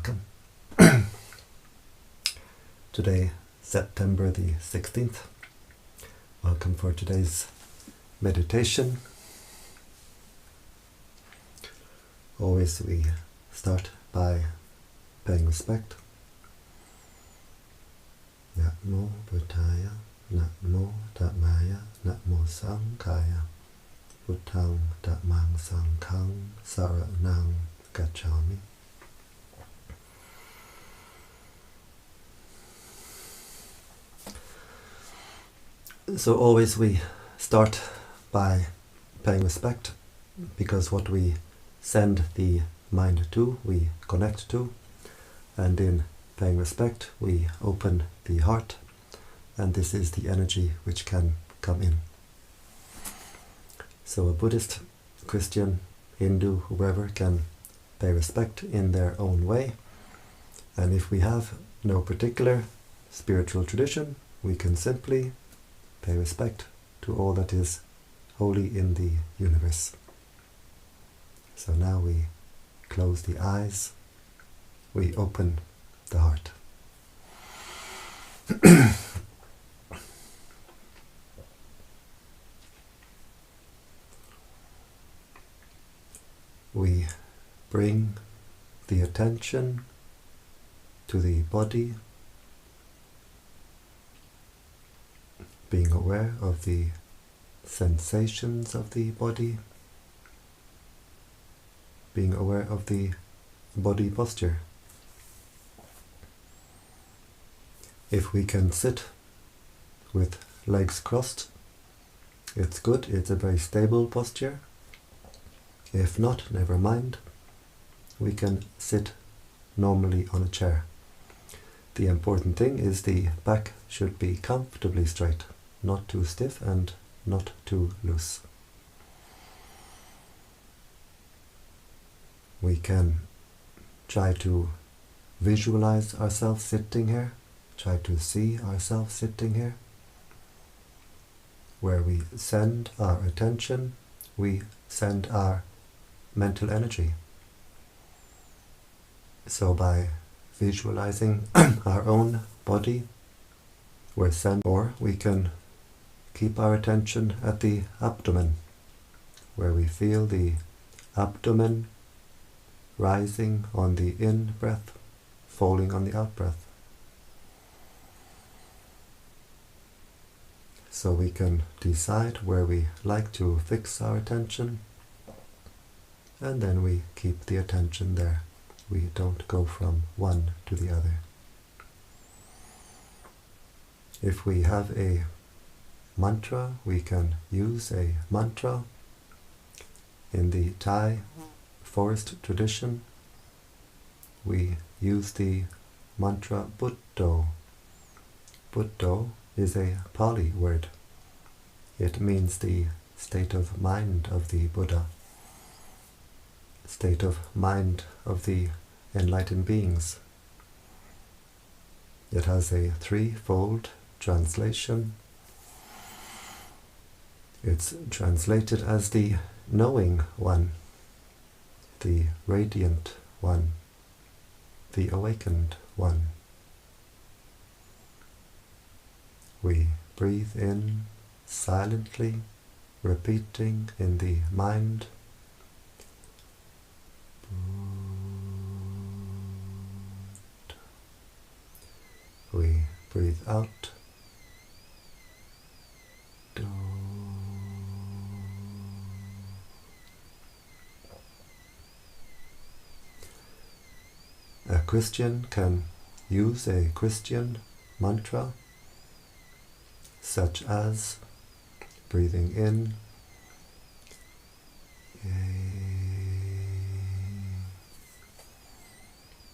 Welcome. Today, September the 16th. Welcome for today's meditation. Always we start by paying respect. Namo Buddhaya, Namo Dhammaya, Namo Sanghaya, Buddhang Dhammang Sanghang Saranang Gacchami. So always we start by paying respect, because what we send the mind to, we connect to, and in paying respect we open the heart, and this is the energy which can come in. So a Buddhist, Christian, Hindu, whoever can pay respect in their own way, and if we have no particular spiritual tradition, we can simply pay respect to all that is holy in the universe. So now we close the eyes, we open the heart. We bring the attention to the body, being aware of the sensations of the body, being aware of the body posture. If we can sit with legs crossed, it's good, it's a very stable posture. If not, never mind. We can sit normally on a chair. The important thing is the back should be comfortably straight, not too stiff and not too loose. We can try to visualize ourselves sitting here, try to see ourselves sitting here. Where we send our attention, we send our mental energy. So by visualizing our own body, or we can keep our attention at the abdomen, where we feel the abdomen rising on the in-breath, falling on the out-breath. So we can decide where we like to fix our attention, and then we keep the attention there. We don't go from one to the other. If we have a mantra, we can use a mantra. In the Thai forest tradition, we use the mantra Buddho. Buddho is a Pali word. It means the state of mind of the Buddha, state of mind of the enlightened beings. It has a threefold translation. It's translated as the knowing one, the radiant one, the awakened one. We breathe in silently, repeating in the mind. We breathe out. A Christian can use a Christian mantra, such as breathing in,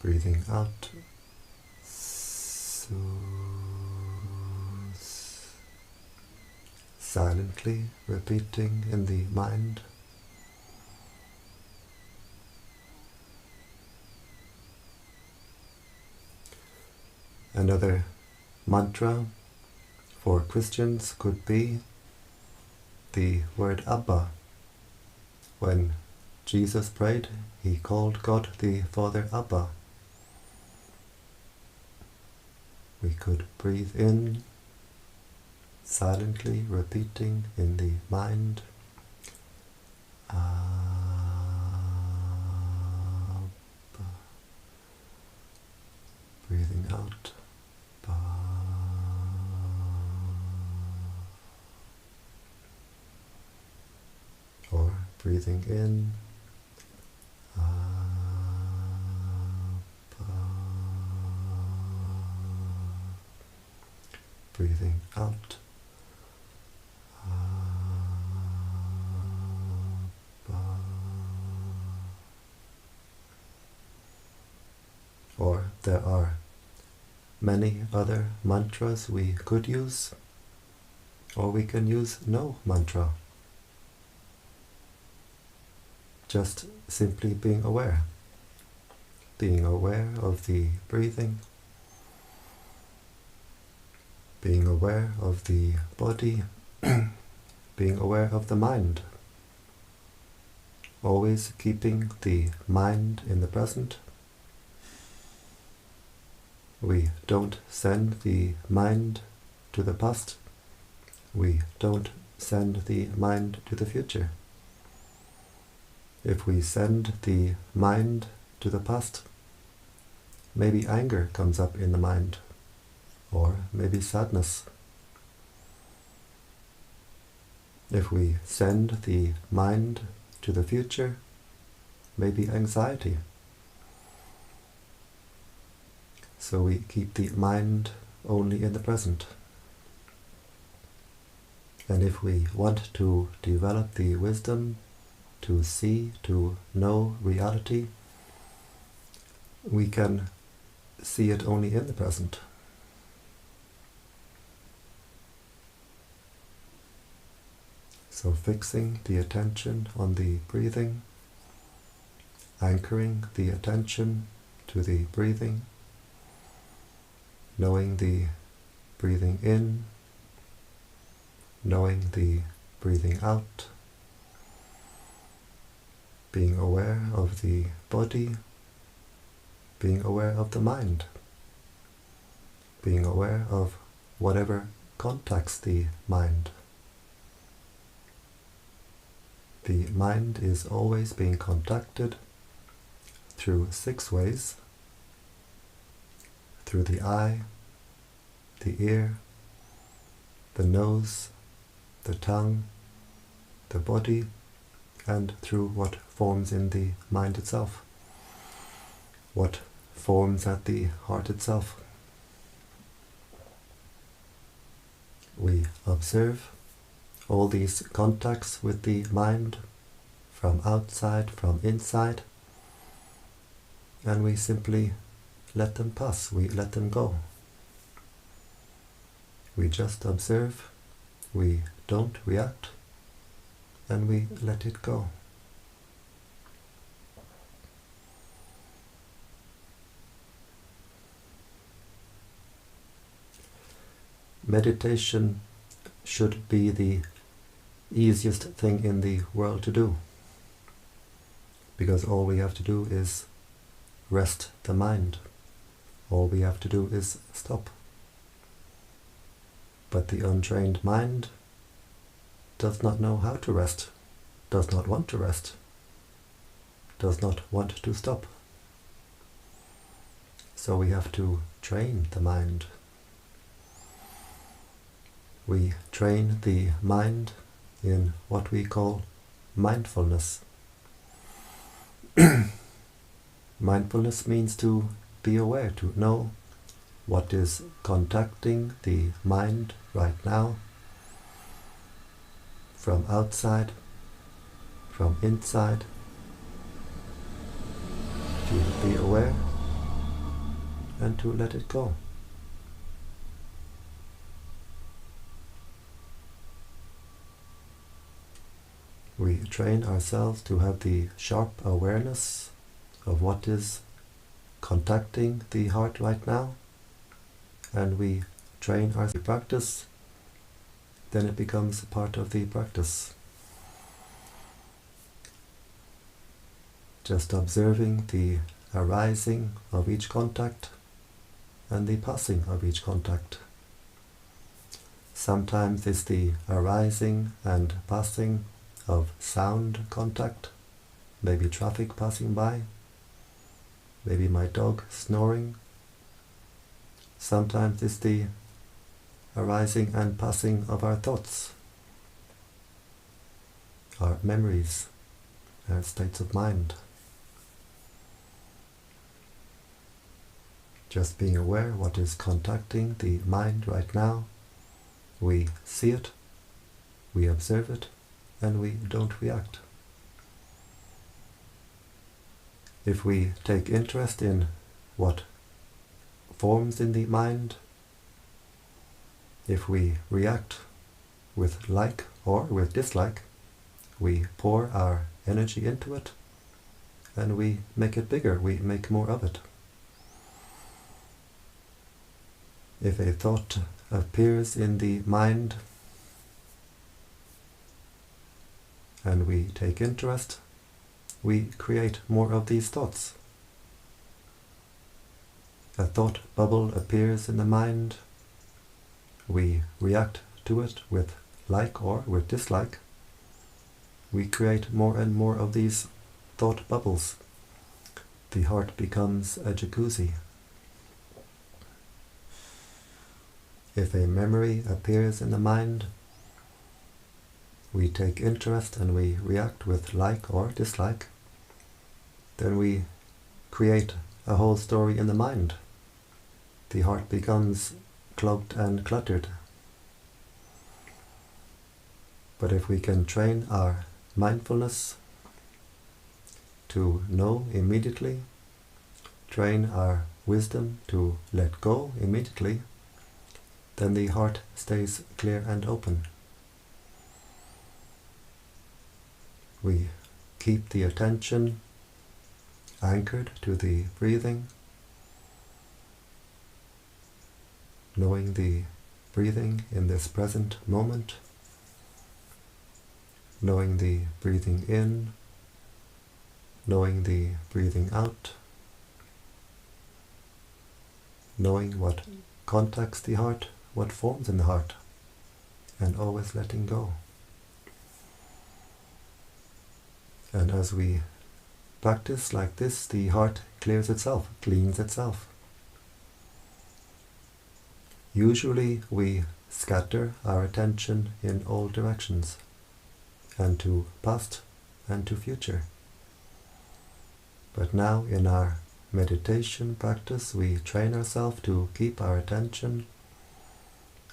breathing out, silently repeating in the mind. Another mantra for Christians could be the word Abba. When Jesus prayed, he called God the Father Abba. We could breathe in, silently repeating in the mind, up. Breathing out, ba. Or breathing in, up, ba. Breathing out, up, ba. Or there are many other mantras we could use, or we can use no mantra. Just simply being aware of the breathing, being aware of the body, being aware of the mind, always keeping the mind in the present. We don't send the mind to the past. We don't send the mind to the future. If we send the mind to the past, maybe anger comes up in the mind, or maybe sadness. If we send the mind to the future, maybe anxiety. So we keep the mind only in the present. And if we want to develop the wisdom to see, to know reality, we can see it only in the present. So fixing the attention on the breathing, anchoring the attention to the breathing, knowing the breathing in, knowing the breathing out, being aware of the body, being aware of the mind, being aware of whatever contacts the mind. The mind is always being contacted through 6 ways: through the eye, the ear, the nose, the tongue, the body, and through what forms in the mind itself, what forms at the heart itself. We observe all these contacts with the mind, from outside, from inside, and we simply let them pass, we let them go. We just observe, we don't react, and we let it go. Meditation should be the easiest thing in the world to do, because all we have to do is rest the mind. All we have to do is stop. But the untrained mind does not know how to rest, does not want to rest, does not want to stop. So we have to train the mind. We train the mind in what we call mindfulness. Mindfulness means to be aware, to know what is contacting the mind right now, from outside, from inside, to be aware and to let it go. We train ourselves to have the sharp awareness of what is contacting the heart right now, and we train our practice, then it becomes part of the practice. Just observing the arising of each contact, and the passing of each contact. Sometimes it's the arising and passing of sound contact, maybe traffic passing by, maybe my dog snoring. Sometimes it's the arising and passing of our thoughts, our memories, our states of mind. Just being aware what is contacting the mind right now. We see it, we observe it, and we don't react. If we take interest in what forms in the mind, if we react with like or with dislike, we pour our energy into it and we make it bigger, we make more of it. If a thought appears in the mind and we take interest, we create more of these thoughts. A thought bubble appears in the mind, we react to it with like or with dislike. We create more and more of these thought bubbles. The heart becomes a jacuzzi. If a memory appears in the mind, we take interest and we react with like or dislike. Then we create a whole story in the mind. The heart becomes clogged and cluttered. But if we can train our mindfulness to know immediately, train our wisdom to let go immediately, then the heart stays clear and open. We keep the attention anchored to the breathing, knowing the breathing in this present moment, knowing the breathing in, knowing the breathing out, knowing what contacts the heart, what forms in the heart, and always letting go. And as we practice like this, the heart clears itself, cleans itself. Usually we scatter our attention in all directions, and to past and to future. But now in our meditation practice, we train ourselves to keep our attention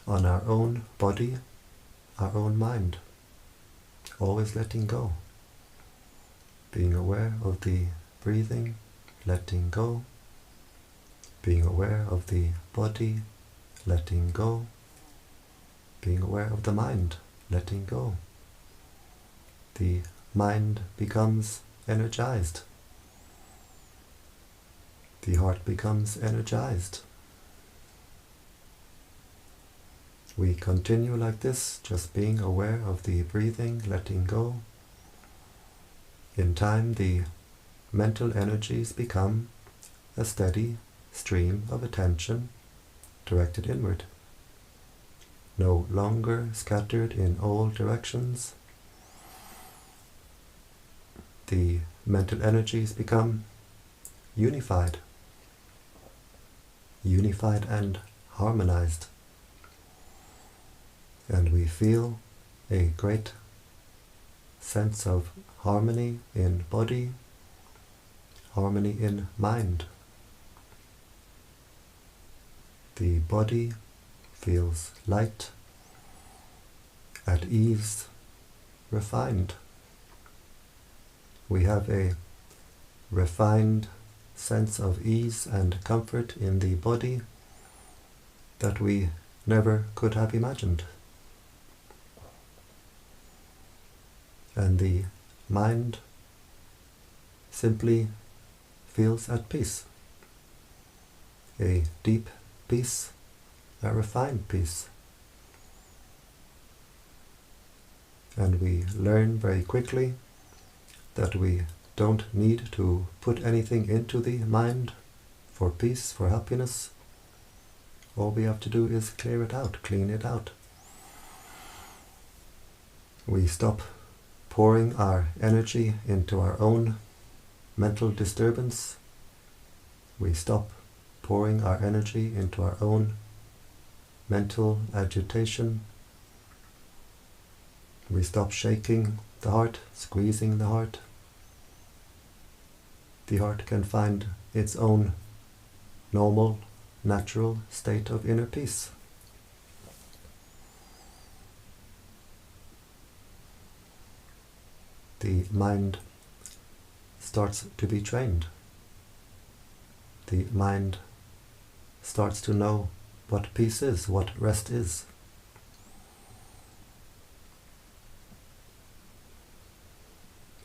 on our own body, our own mind, always letting go. Being aware of the breathing, letting go. Being aware of the body, letting go. Being aware of the mind, letting go. The mind becomes energized. The heart becomes energized. We continue like this, just being aware of the breathing, letting go. In time, the mental energies become a steady stream of attention directed inward, no longer scattered in all directions. The mental energies become unified and harmonized. And we feel a great sense of harmony in body, harmony in mind. The body feels light, at ease, refined. We have a refined sense of ease and comfort in the body that we never could have imagined. And the mind simply feels at peace. A deep peace, a refined peace. And we learn very quickly that we don't need to put anything into the mind for peace, for happiness. All we have to do is clear it out, clean it out. We stop pouring our energy into our own mental disturbance. We stop pouring our energy into our own mental agitation. We stop shaking the heart, squeezing the heart. The heart can find its own normal, natural state of inner peace. The mind starts to be trained. The mind starts to know what peace is, what rest is.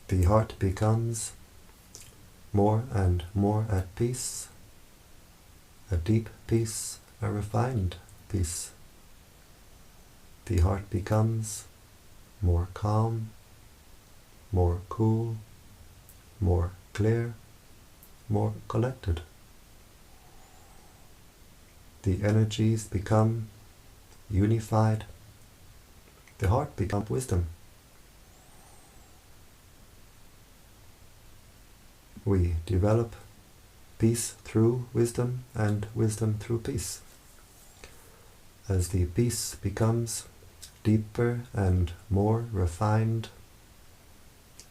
The heart becomes more and more at peace, a deep peace, a refined peace. The heart becomes more calm, more cool, more clear, more collected. The energies become unified. The heart becomes wisdom. We develop peace through wisdom and wisdom through peace. As the peace becomes deeper and more refined,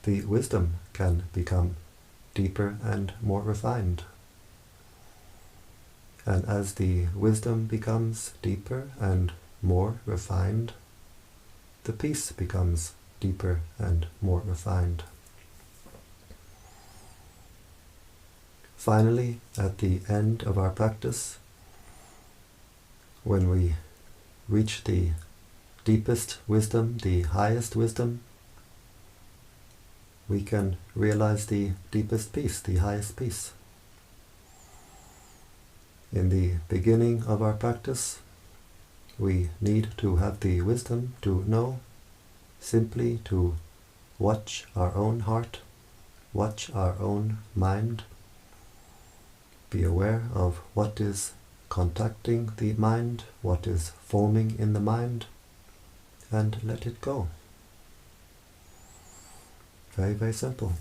the wisdom can become deeper and more refined. And as the wisdom becomes deeper and more refined, the peace becomes deeper and more refined. Finally, at the end of our practice, when we reach the deepest wisdom, the highest wisdom, we can realize the deepest peace, the highest peace. In the beginning of our practice, we need to have the wisdom to know, simply to watch our own heart, watch our own mind, be aware of what is contacting the mind, what is forming in the mind, and let it go. Very, very simple.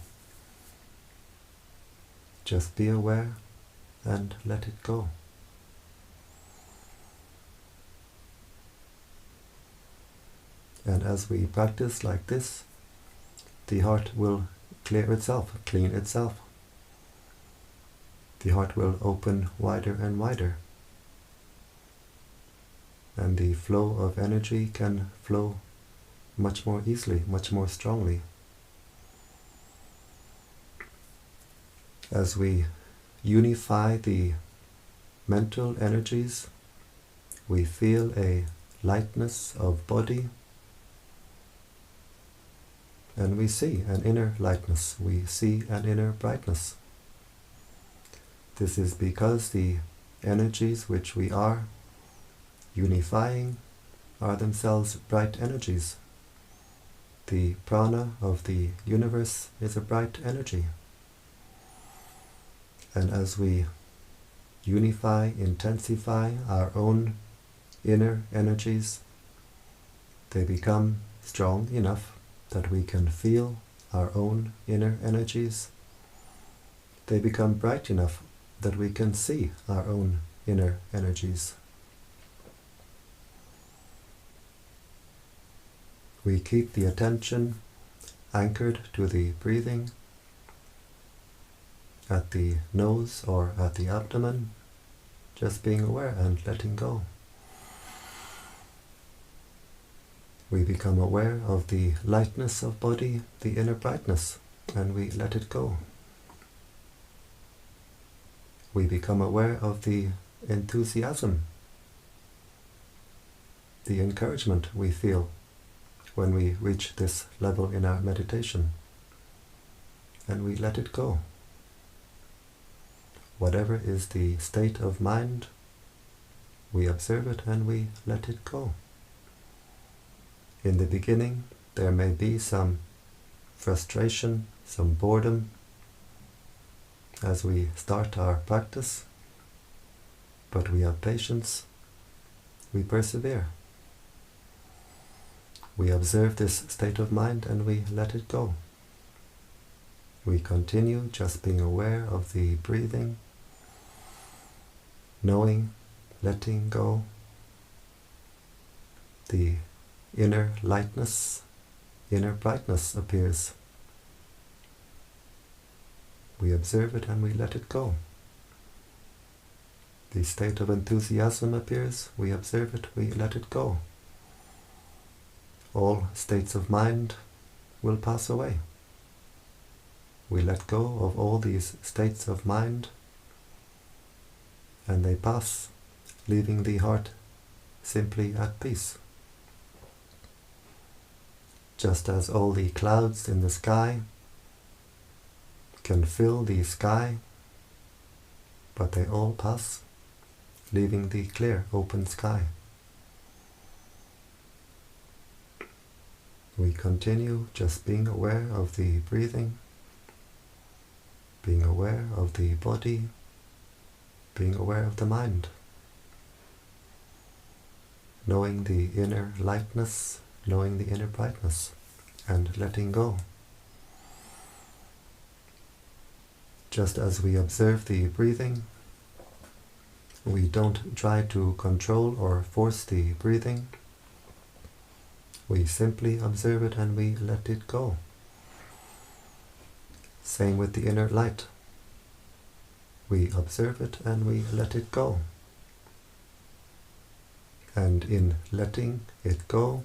Just be aware and let it go. And as we practice like this, the heart will clear itself, clean itself. The heart will open wider and wider. And the flow of energy can flow much more easily, much more strongly. As we unify the mental energies, we feel a lightness of body, and we see an inner lightness, we see an inner brightness. This is because the energies which we are unifying are themselves bright energies. The prana of the universe is a bright energy. And as we unify, intensify our own inner energies, they become strong enough that we can feel our own inner energies. They become bright enough that we can see our own inner energies. We keep the attention anchored to the breathing at the nose or at the abdomen, just being aware and letting go. We become aware of the lightness of body, the inner brightness, and we let it go. We become aware of the enthusiasm, the encouragement we feel when we reach this level in our meditation, and we let it go. Whatever is the state of mind, we observe it and we let it go. In the beginning, there may be some frustration, some boredom as we start our practice, but we have patience we persevere. We observe this state of mind and we let it go. We continue just being aware of the breathing, knowing, letting go. The inner lightness, inner brightness appears. We observe it and we let it go. The state of enthusiasm appears, we observe it, we let it go. All states of mind will pass away. We let go of all these states of mind and they pass, leaving the heart simply at peace. Just as all the clouds in the sky can fill the sky, but they all pass, leaving the clear, open sky. We continue just being aware of the breathing, being aware of the body, being aware of the mind, knowing the inner lightness, knowing the inner brightness, and letting go. Just as we observe the breathing, we don't try to control or force the breathing. We simply observe it and we let it go. Same with the inner light. We observe it and we let it go. And in letting it go,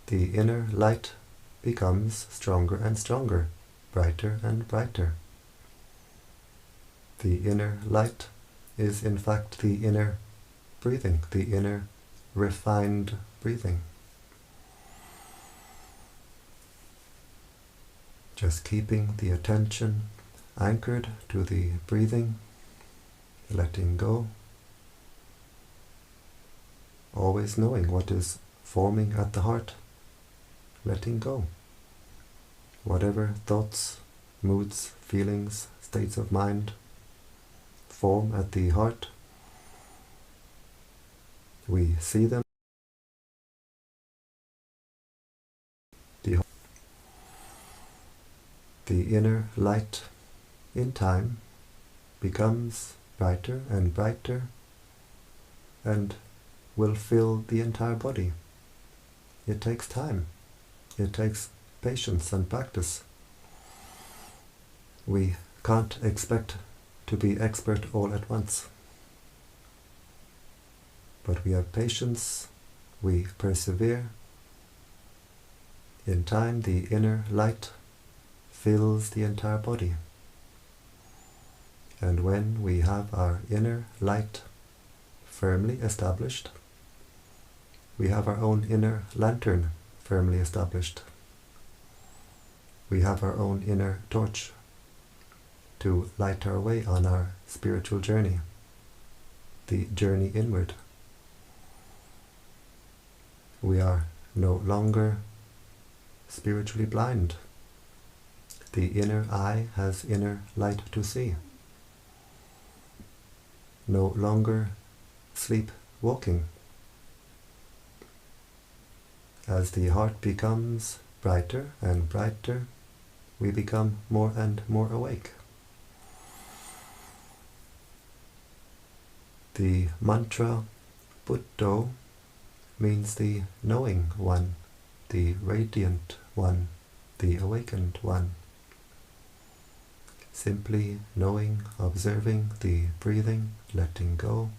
the inner light becomes stronger and stronger, brighter and brighter. The inner light is in fact the inner breathing, the inner refined breathing. Just keeping the attention anchored to the breathing, letting go, always knowing what is forming at the heart, letting go. Whatever thoughts, moods, feelings, states of mind form at the heart, we see them. The inner light in time becomes brighter and brighter and will fill the entire body. It takes time. It takes patience and practice. We can't expect to be expert all at once. But we have patience, we persevere. In time, the inner light fills the entire body. And when we have our inner light firmly established, we have our own inner lantern firmly established. We have our own inner torch to light our way on our spiritual journey, the journey inward. We are no longer spiritually blind. The inner eye has inner light to see. No longer sleepwalking. As the heart becomes brighter and brighter, we become more and more awake. The mantra Buddho means the knowing one, the radiant one, the awakened one. Simply knowing, observing the breathing, letting go.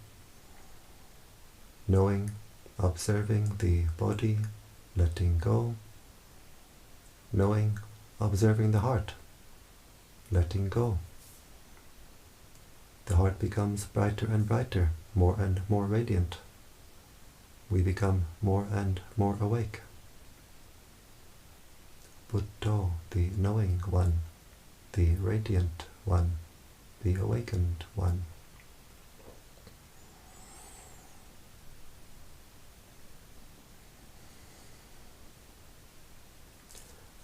Knowing, observing the body, letting go. Knowing, observing the heart, letting go. The heart becomes brighter and brighter, more and more radiant. We become more and more awake. Buddho, the knowing one, the radiant one, the awakened one.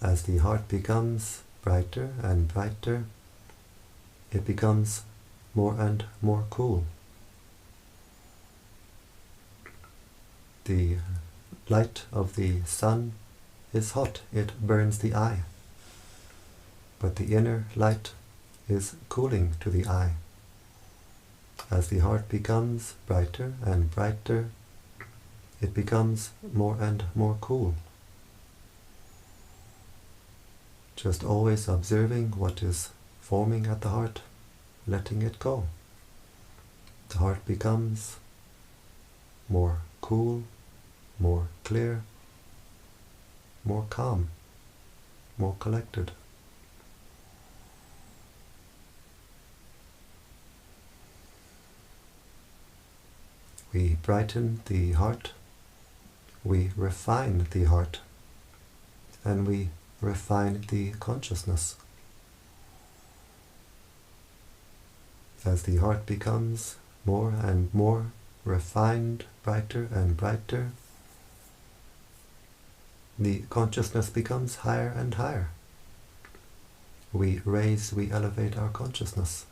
As the heart becomes brighter and brighter, it becomes more and more cool. The light of the sun is hot, it burns the eye. But the inner light is cooling to the eye. As the heart becomes brighter and brighter, it becomes more and more cool. Just always observing what is forming at the heart, letting it go. The heart becomes more cool, more clear, more calm, more collected. We brighten the heart, we refine the heart, and we refine the consciousness. As the heart becomes more and more refined, brighter and brighter, the consciousness becomes higher and higher. We raise, we elevate our consciousness.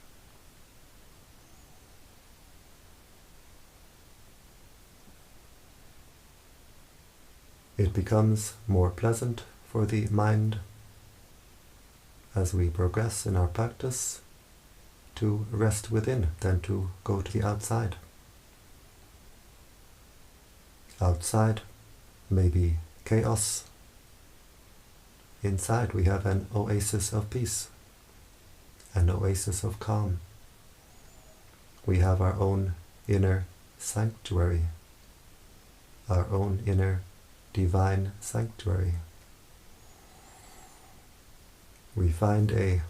It becomes more pleasant for the mind as we progress in our practice to rest within than to go to the outside. Outside may be chaos. Inside we have an oasis of peace, an oasis of calm. We have our own inner sanctuary, our own inner divine sanctuary. We find a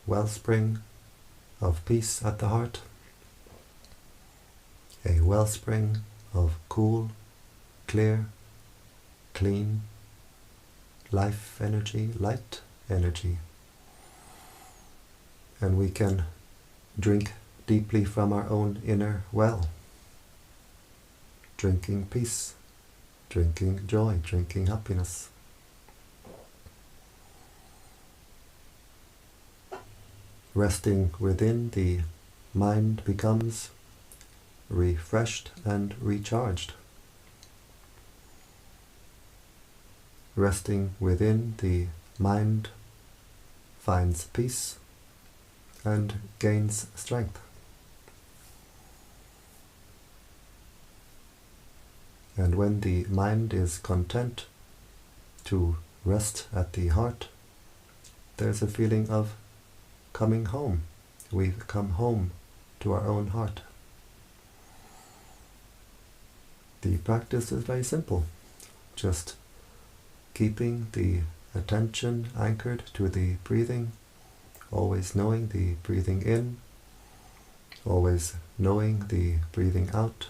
wellspring of peace at the heart, a wellspring of cool, clear, clean, life energy, light energy. And we can drink deeply from our own inner well, drinking peace, drinking joy, drinking happiness. Resting within, the mind becomes refreshed and recharged. Resting within, the mind finds peace and gains strength. And when the mind is content to rest at the heart, there's a feeling of coming home. We've come home to our own heart. The practice is very simple. Just keeping the attention anchored to the breathing, always knowing the breathing in, always knowing the breathing out,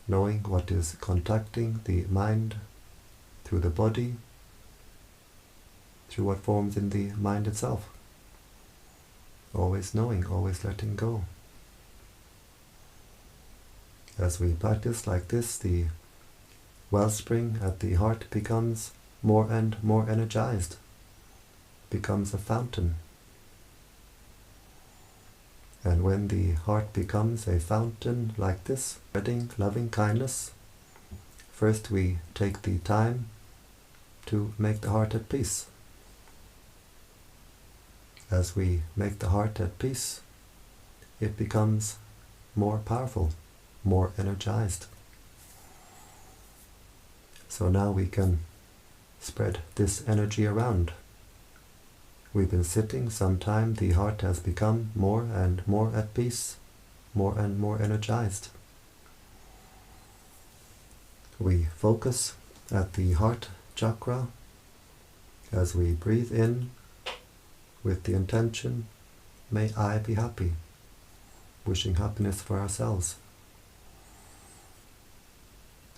knowing what is contacting the mind through the body, through what forms in the mind itself. Always knowing, always letting go. As we practice like this, the wellspring at the heart becomes more and more energized, becomes a fountain. And when the heart becomes a fountain like this, spreading loving kindness, first we take the time to make the heart at peace. As we make the heart at peace, it becomes more powerful, more energized. So now we can spread this energy around. We've been sitting some time, the heart has become more and more at peace, more and more energized. We focus at the Heart Chakra as we breathe in with the intention, may I be happy, wishing happiness for ourselves.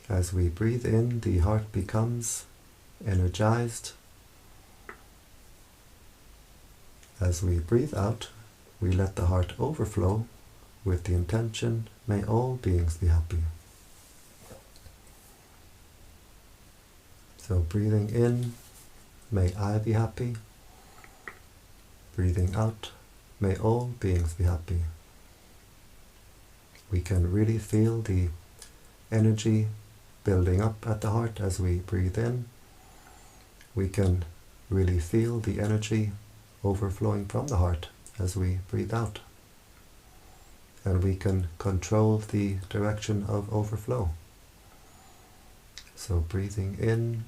As we breathe in, the heart becomes energized. As we breathe out, we let the heart overflow with the intention, may all beings be happy. So breathing in, may I be happy. Breathing out, may all beings be happy. We can really feel the energy building up at the heart as we breathe in. We can really feel the energy overflowing from the heart as we breathe out. And we can control the direction of overflow. So breathing in,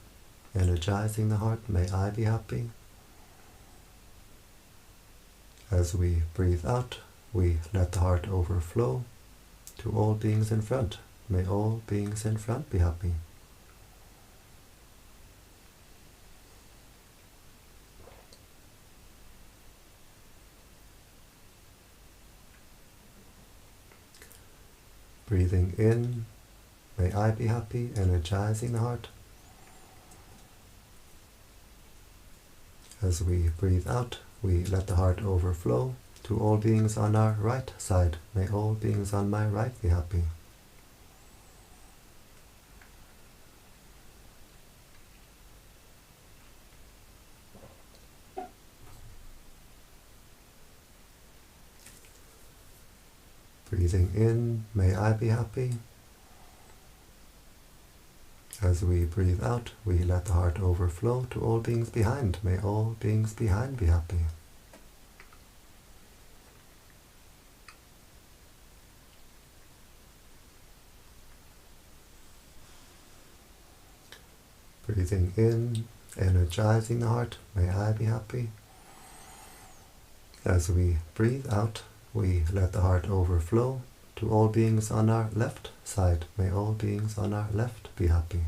energizing the heart, may I be happy. As we breathe out, we let the heart overflow to all beings in front. May all beings in front be happy. Breathing in, may I be happy, energizing the heart. As we breathe out, we let the heart overflow to all beings on our right side. May all beings on my right be happy. Breathing in, may I be happy. As we breathe out, we let the heart overflow to all beings behind. May all beings behind be happy. Breathing in, energizing the heart, may I be happy. As we breathe out, we let the heart overflow to all beings on our left side. May all beings on our left be happy.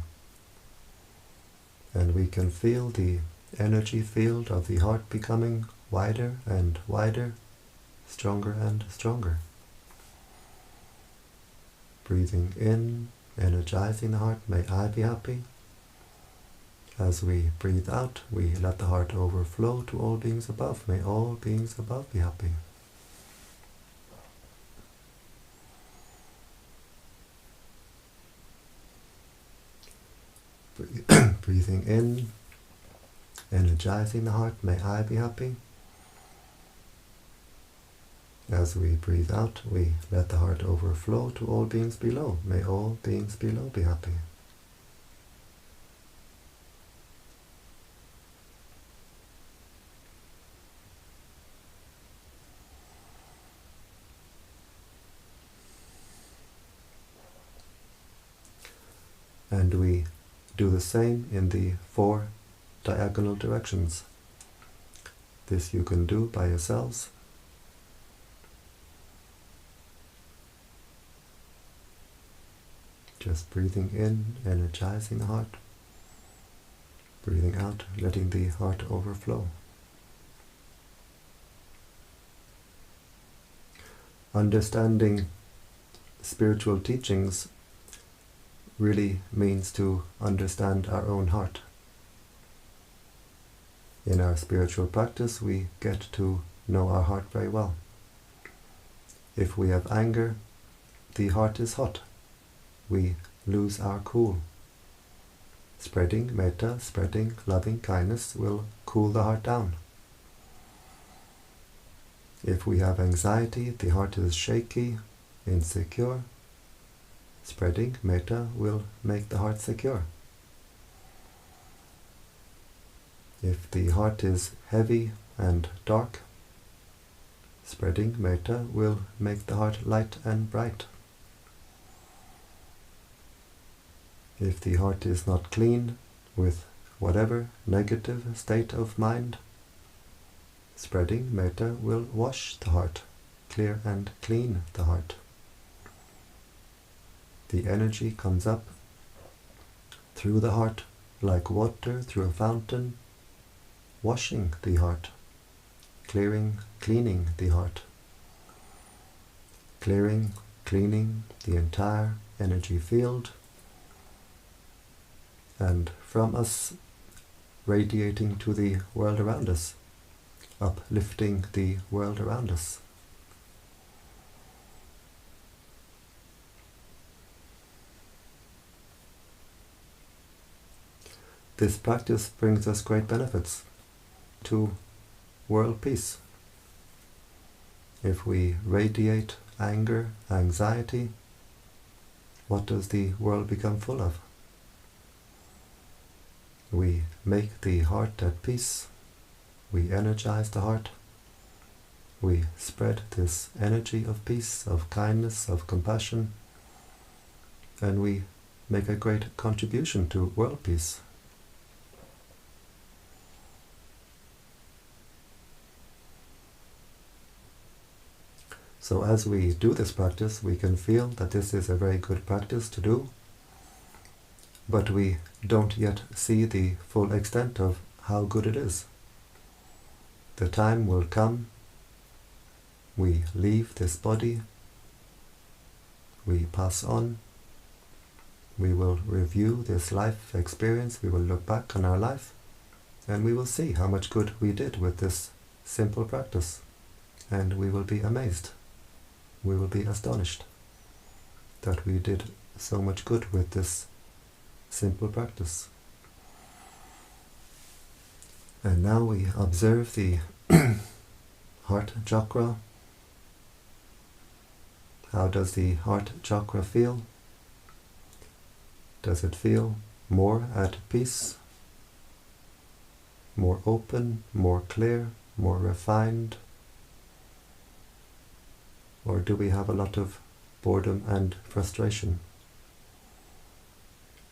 And we can feel the energy field of the heart becoming wider and wider, stronger and stronger. Breathing in, energizing the heart, may I be happy. As we breathe out, we let the heart overflow to all beings above. May all beings above be happy. Breathing in, energizing the heart, may I be happy. As we breathe out, we let the heart overflow to all beings below. May all beings below be happy. And we do the same in the 4 diagonal directions. This you can do by yourselves. Just breathing in, energizing the heart. Breathing out, letting the heart overflow. Understanding spiritual teachings really means to understand our own heart. In our spiritual practice, we get to know our heart very well. If we have anger, the heart is hot. We lose our cool. Spreading metta, spreading loving kindness will cool the heart down. If we have anxiety, the heart is shaky, insecure. Spreading metta will make the heart secure. If the heart is heavy and dark, spreading metta will make the heart light and bright. If the heart is not clean with whatever negative state of mind, spreading metta will wash the heart, clear and clean the heart. The energy comes up through the heart like water through a fountain, washing the heart, clearing, cleaning the heart, clearing, cleaning the entire energy field, and from us radiating to the world around us, uplifting the world around us. This practice brings us great benefits to world peace. If we radiate anger, anxiety, what does the world become full of? We make the heart at peace, we energize the heart, we spread this energy of peace, of kindness, of compassion, and we make a great contribution to world peace. So as we do this practice, we can feel that this is a very good practice to do, but we don't yet see the full extent of how good it is. The time will come, we leave this body, we pass on, we will review this life experience, we will look back on our life, and we will see how much good we did with this simple practice, and we will be amazed. We will be astonished that we did so much good with this simple practice. And now we observe the heart chakra. How does the heart chakra feel? Does it feel more at peace, more open, more clear, more refined? Or do we have a lot of boredom and frustration?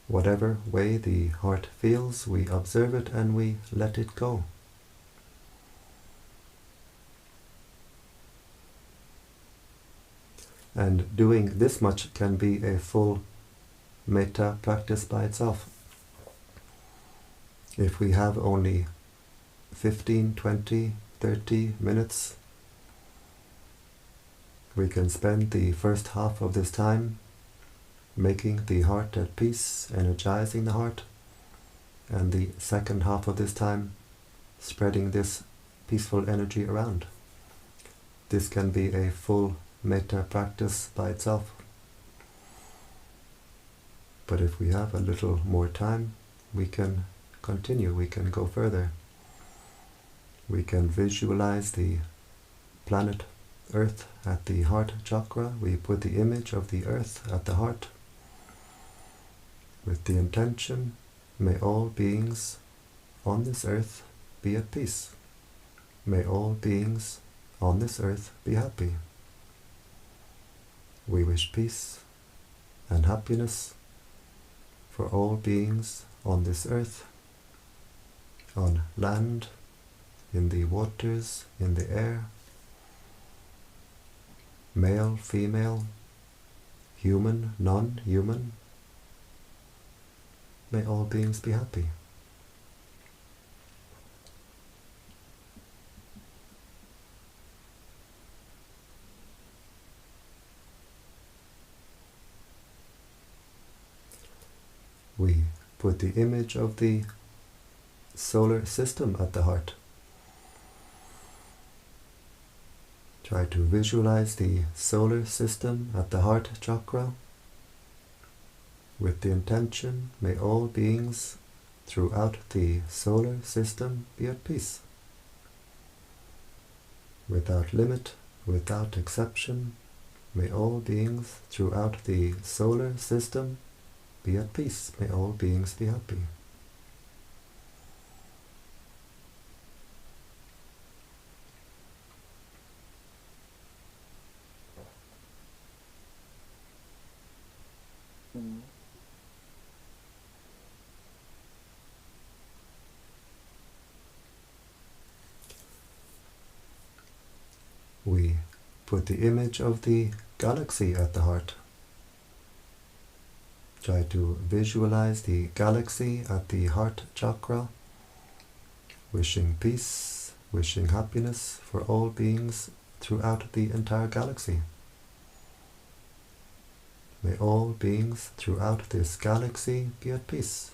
Whatever way the heart feels, we observe it and we let it go. And doing this much can be a full metta practice by itself. If we have only 15, 20, 30 minutes, we can spend the first half of this time making the heart at peace, energizing the heart, and the second half of this time spreading this peaceful energy around. This can be a full metta practice by itself. But if we have a little more time, we can continue, we can go further. We can visualize the planet Earth at the heart chakra. We put the image of the earth at the heart with the intention, may all beings on this earth be at peace. May all beings on this earth be happy. We wish peace and happiness for all beings on this earth, on land, in the waters, in the air, male, female, human, non-human. May all beings be happy. We put the image of the solar system at the heart. Try to visualize the solar system at the heart chakra with the intention, may all beings throughout the solar system be at peace. Without limit, without exception, may all beings throughout the solar system be at peace. May all beings be happy. We put the image of the galaxy at the heart. Try to visualize the galaxy at the heart chakra, wishing peace, wishing happiness for all beings throughout the entire galaxy. May all beings throughout this galaxy be at peace.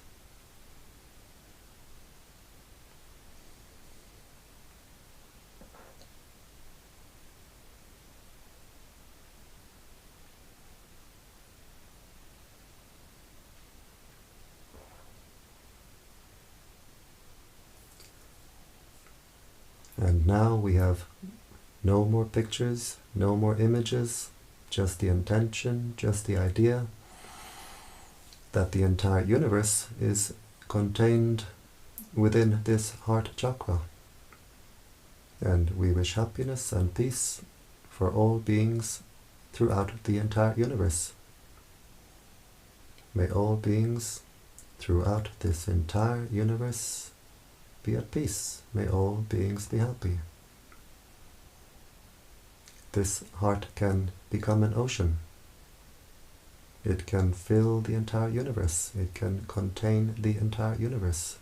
And now we have no more pictures, no more images, just the intention, just the idea that the entire universe is contained within this heart chakra. And we wish happiness and peace for all beings throughout the entire universe. May all beings throughout this entire universe be at peace. May all beings be happy. This heart can become an ocean. It can fill the entire universe. It can contain the entire universe.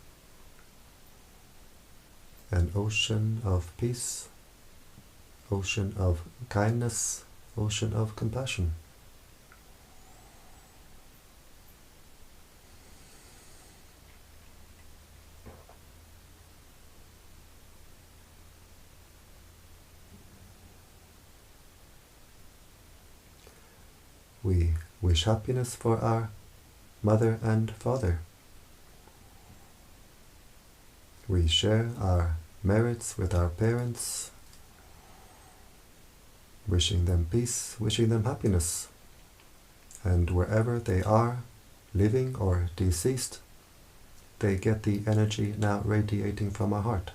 An ocean of peace, ocean of kindness, ocean of compassion. We wish happiness for our mother and father. We share our merits with our parents, wishing them peace, wishing them happiness. And wherever they are, living or deceased, they get the energy now radiating from our heart.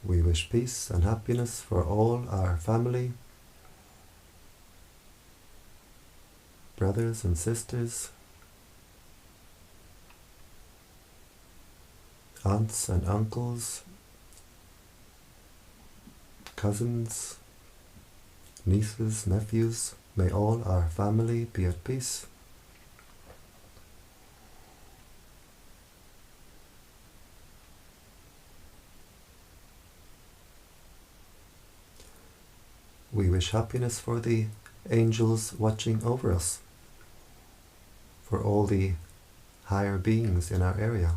We wish peace and happiness for all our family, brothers and sisters, aunts and uncles, cousins, nieces, nephews. May all our family be at peace. We wish happiness for the angels watching over us, for all the higher beings in our area.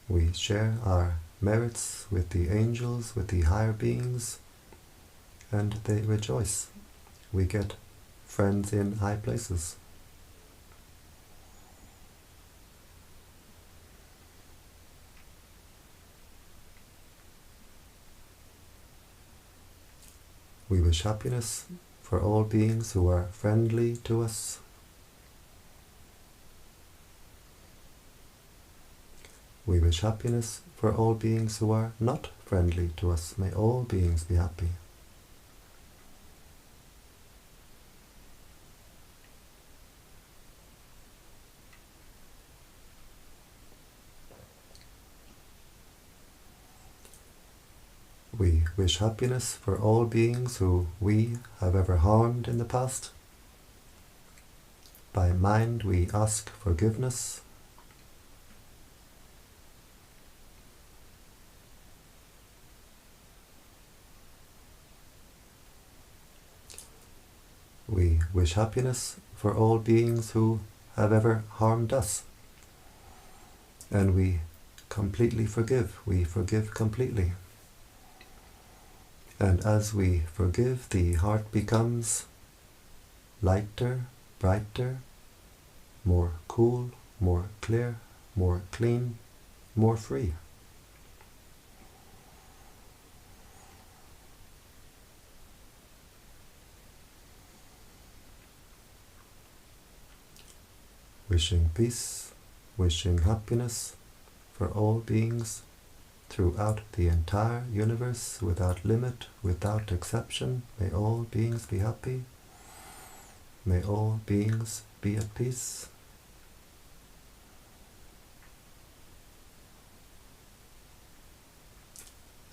We share our merits with the angels, with the higher beings, and they rejoice. We get friends in high places. We wish happiness for all beings who are friendly to us. We wish happiness for all beings who are not friendly to us. May all beings be happy. We wish happiness for all beings who we have ever harmed in the past. By mind we ask forgiveness. We wish happiness for all beings who have ever harmed us. And we completely forgive. We forgive completely. And as we forgive, the heart becomes lighter, brighter, more cool, more clear, more clean, more free. Wishing peace, wishing happiness for all beings throughout the entire universe, without limit, without exception. May all beings be happy. May all beings be at peace.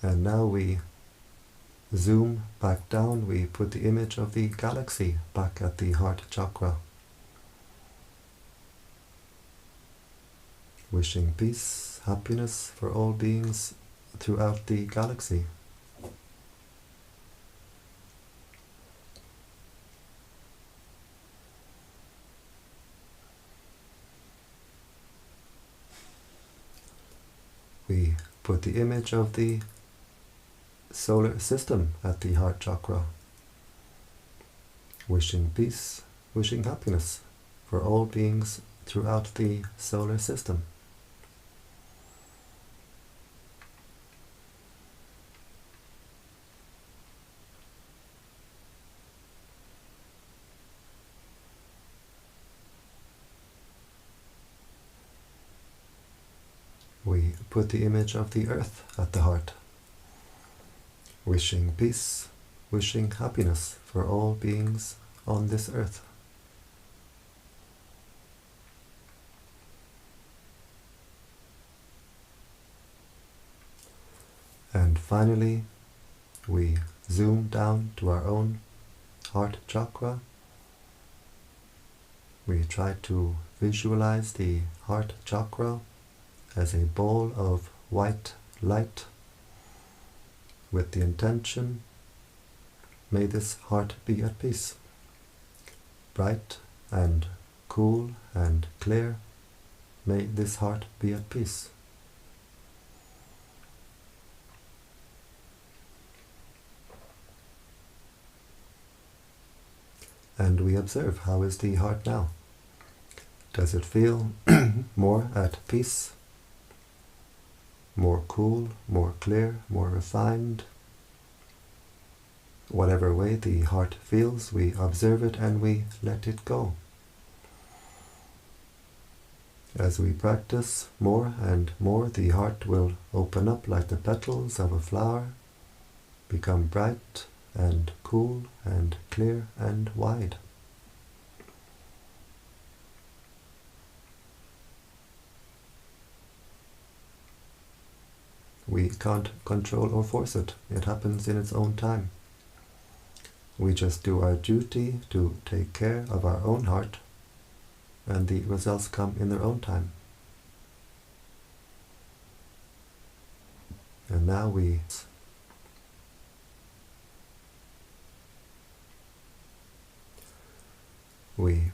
And now we zoom back down, we put the image of the galaxy back at the heart chakra. Wishing peace, happiness for all beings throughout the galaxy. We put the image of the solar system at the heart chakra. Wishing peace, wishing happiness for all beings throughout the solar system. we put the image of the earth at the heart, wishing peace, wishing happiness for all beings on this earth. And finally, we zoom down to our own heart chakra. We try to visualize the heart chakra as a ball of white light with the intention, may this heart be at peace, bright and cool and clear. May this heart be at peace. And we observe, how is the heart now? Does it feel more at peace, more cool, more clear, more refined? Whatever way the heart feels, we observe it and we let it go. As we practice more and more, the heart will open up like the petals of a flower, become bright and cool and clear and wide. We can't control or force it. It happens in its own time. We just do our duty to take care of our own heart, and the results come in their own time. And now we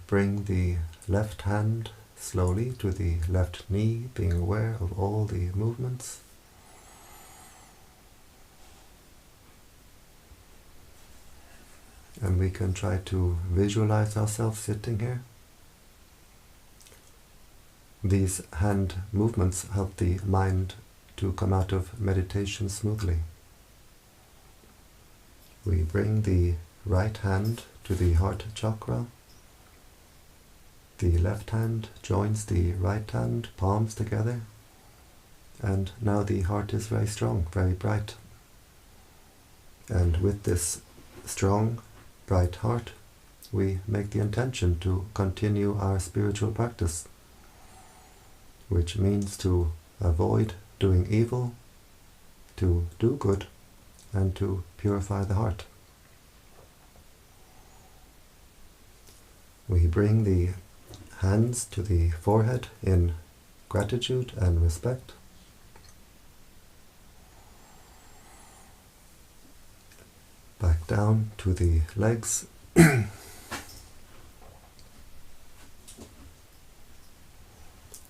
bring the left hand slowly to the left knee, being aware of all the movements. And we can try to visualize ourselves sitting here. These hand movements help the mind to come out of meditation smoothly. We bring the right hand to the heart chakra. The left hand joins the right hand, palms together. And now the heart is very strong, very bright. And with this strong, bright heart, we make the intention to continue our spiritual practice, which means to avoid doing evil, to do good, and to purify the heart. We bring the hands to the forehead in gratitude and respect. Back down to the legs.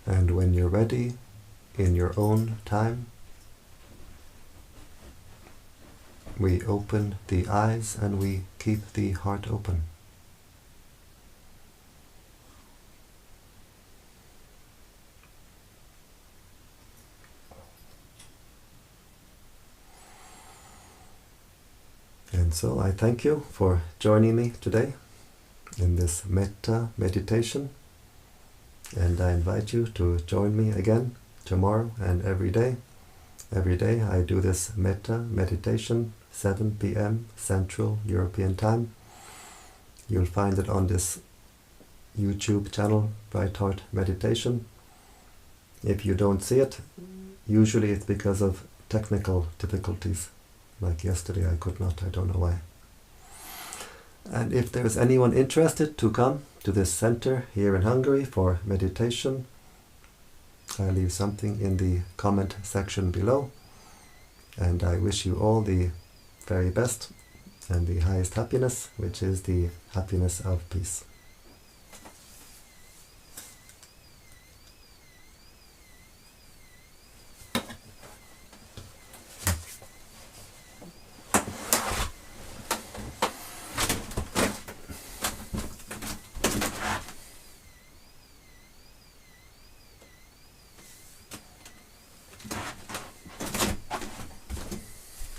And when you're ready, in your own time, we open the eyes and we keep the heart open. And so I thank you for joining me today in this Metta meditation, and I invite you to join me again tomorrow and every day. Every day I do this Metta meditation, 7 p.m. Central European Time. You'll find it on this YouTube channel, Brightheart Meditation. If you don't see it, usually it's because of technical difficulties. Like yesterday I could not, I don't know why. And if there's anyone interested to come to this center here in Hungary for meditation, I'll leave something in the comment section below. And I wish you all the very best and the highest happiness, which is the happiness of peace.